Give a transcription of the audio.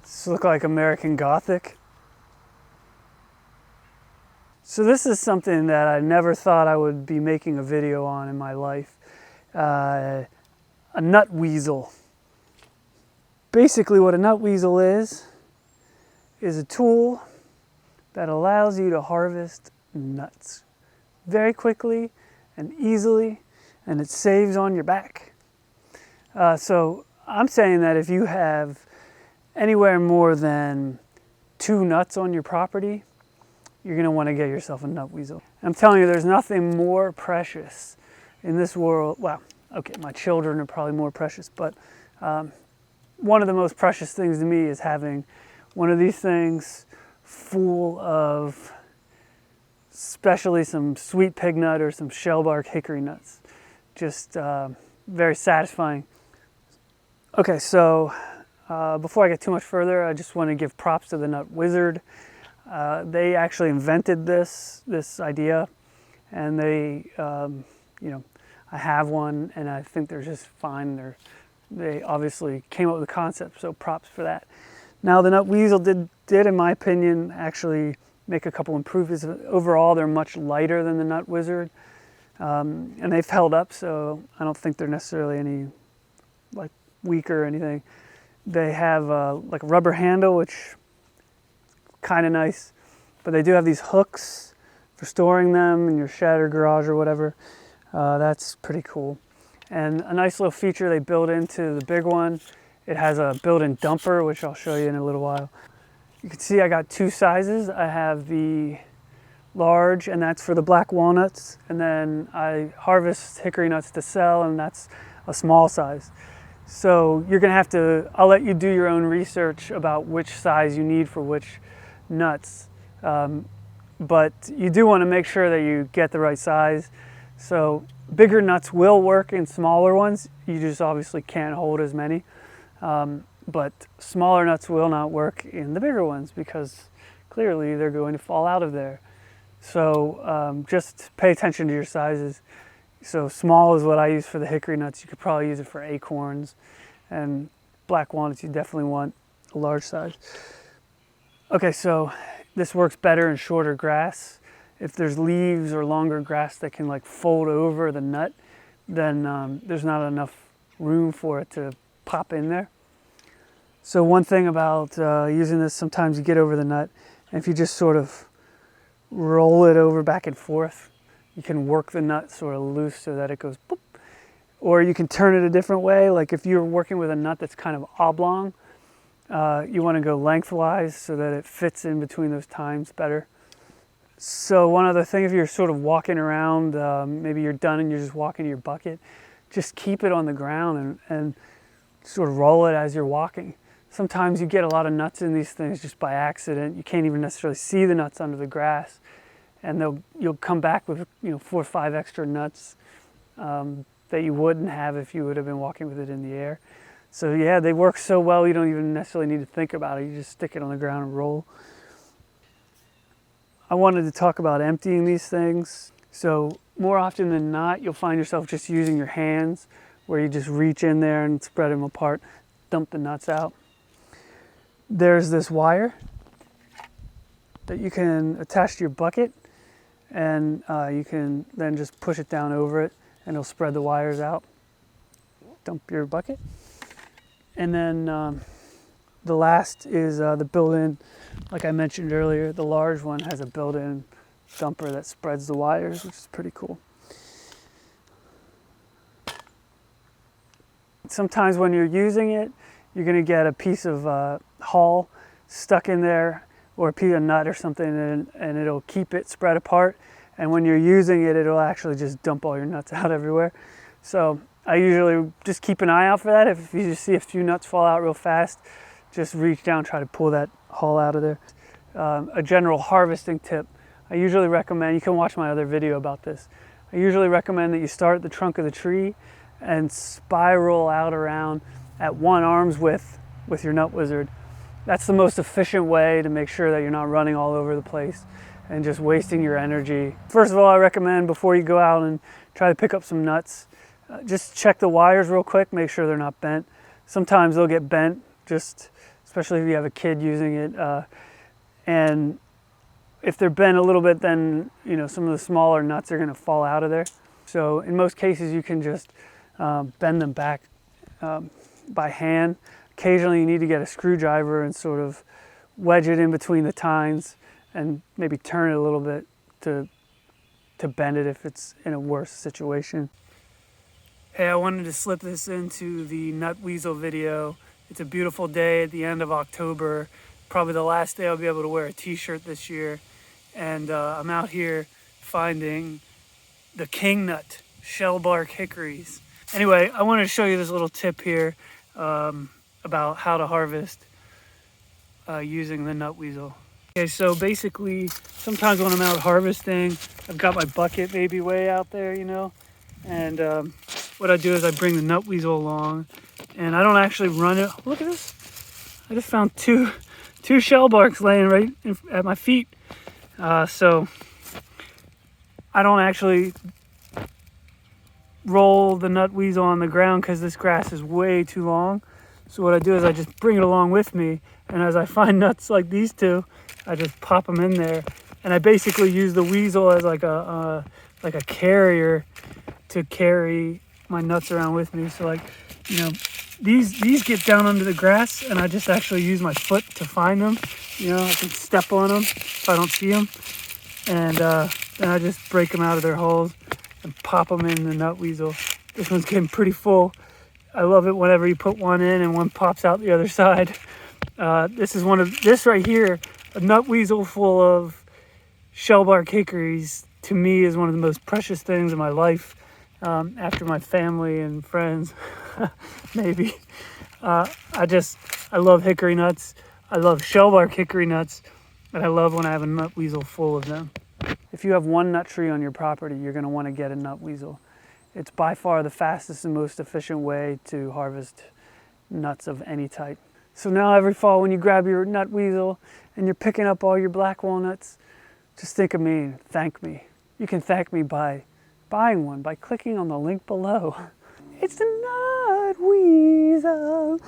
This looks like American Gothic. So this is something that I never thought I would be making a video on in my life. A nut weasel. Basically what a nut weasel is a tool that allows you to harvest nuts very quickly and easily, and it saves on your back. So I'm saying that if you have anywhere more than 2 nuts on your property, you're going to want to get yourself a nut weasel. I'm telling you, there's nothing more precious in this world. Well, okay, my children are probably more precious, but one of the most precious things to me is having one of these things full of especially some sweet pig nut or some shellbark hickory nuts. Just very satisfying. Okay, so before I get too much further, I just want to give props to the Nut Wizard. They actually invented this idea, and they, I have one, and I think they're just fine. They obviously came up with the concept, so props for that. Now, the Nut Weasel did, in my opinion, actually make a couple improvements. Overall, they're much lighter than the Nut Wizard, and they've held up, so I don't think they're necessarily any like weaker or anything. They have like a rubber handle, which kind of nice, but they do have these hooks for storing them in your shed or garage or whatever. That's pretty cool. And a nice little feature they built into the big one, it has a built-in dumper, which I'll show you in a little while. You can see I got 2 sizes. I have the large, and that's for the black walnuts, and then I harvest hickory nuts to sell, and that's a small size. So you're gonna have to, I'll let you do your own research about which size you need for which nuts, but you do want to make sure that you get the right size. So bigger nuts will work in smaller ones, you just obviously can't hold as many, but smaller nuts will not work in the bigger ones because clearly they're going to fall out of there. So just pay attention to your sizes. So small is what I use for the hickory nuts. You could probably use it for acorns, and black walnuts you definitely want a large size. Okay, so this works better in shorter grass. If there's leaves or longer grass that can like fold over the nut, then there's not enough room for it to pop in there. So one thing about using this, sometimes you get over the nut, and if you just sort of roll it over back and forth, you can work the nut sort of loose so that it goes boop. Or you can turn it a different way, like if you're working with a nut that's kind of oblong, you want to go lengthwise so that it fits in between those tines better. So one other thing, if you're sort of walking around, maybe you're done and you're just walking to your bucket, just keep it on the ground and sort of roll it as you're walking. Sometimes you get a lot of nuts in these things just by accident. You can't even necessarily see the nuts under the grass, and you'll come back with 4 or 5 extra nuts that you wouldn't have if you would have been walking with it in the air. So yeah, they work so well you don't even necessarily need to think about it. You just stick it on the ground and roll. I wanted to talk about emptying these things. So more often than not, you'll find yourself just using your hands, where you just reach in there and spread them apart, dump the nuts out. There's this wire that you can attach to your bucket, and you can then just push it down over it and it'll spread the wires out. Dump your bucket. And then the last is the built-in, like I mentioned earlier, the large one has a built-in dumper that spreads the wires, which is pretty cool. Sometimes when you're using it, you're going to get a piece of hull stuck in there, or a piece of nut or something, and it'll keep it spread apart. And when you're using it, it'll actually just dump all your nuts out everywhere. So I usually just keep an eye out for that. If you just see a few nuts fall out real fast, just reach down, try to pull that hull out of there. A general harvesting tip, I usually recommend, you can watch my other video about this, I usually recommend that you start at the trunk of the tree and spiral out around at 1 arm's width with your Nut Wizard. That's the most efficient way to make sure that you're not running all over the place and just wasting your energy. First of all, I recommend before you go out and try to pick up some nuts, just check the wires real quick, make sure they're not bent. Sometimes they'll get bent, just especially if you have a kid using it. And if they're bent a little bit, then some of the smaller nuts are going to fall out of there. So in most cases, you can just bend them back by hand. Occasionally, you need to get a screwdriver and sort of wedge it in between the tines and maybe turn it a little bit to bend it if it's in a worse situation. Hey, I wanted to slip this into the Nut Weasel video. It's a beautiful day at the end of October, probably the last day I'll be able to wear a t-shirt this year. And I'm out here finding the king nut shellbark hickories. Anyway, I wanted to show you this little tip here about how to harvest using the Nut Weasel. Okay, so basically, sometimes when I'm out harvesting, I've got my bucket maybe way out there, and what I do is I bring the Nut Weasel along, and I don't actually run it. Look at this! I just found two shellbarks laying right at my feet. So I don't actually roll the Nut Weasel on the ground because this grass is way too long. So what I do is I just bring it along with me, and as I find nuts like these two, I just pop them in there, and I basically use the weasel as like a carrier to carry my nuts around with me. So these get down under the grass, and I just actually use my foot to find them. I can step on them if I don't see them, and then I just break them out of their holes and pop them in the Nut Weasel. This one's getting pretty full. I love it whenever you put one in and one pops out the other side. This right here, a Nut Weasel full of shellbark hickories, to me is one of the most precious things in my life, after my family and friends, maybe. I love hickory nuts. I love shellbark hickory nuts, and I love when I have a Nut Weasel full of them. If you have one nut tree on your property, you're going to want to get a Nut Weasel. It's by far the fastest and most efficient way to harvest nuts of any type. So now every fall when you grab your Nut Weasel and you're picking up all your black walnuts, just think of me and thank me. You can thank me by buying one by clicking on the link below. It's the Nut Weasel.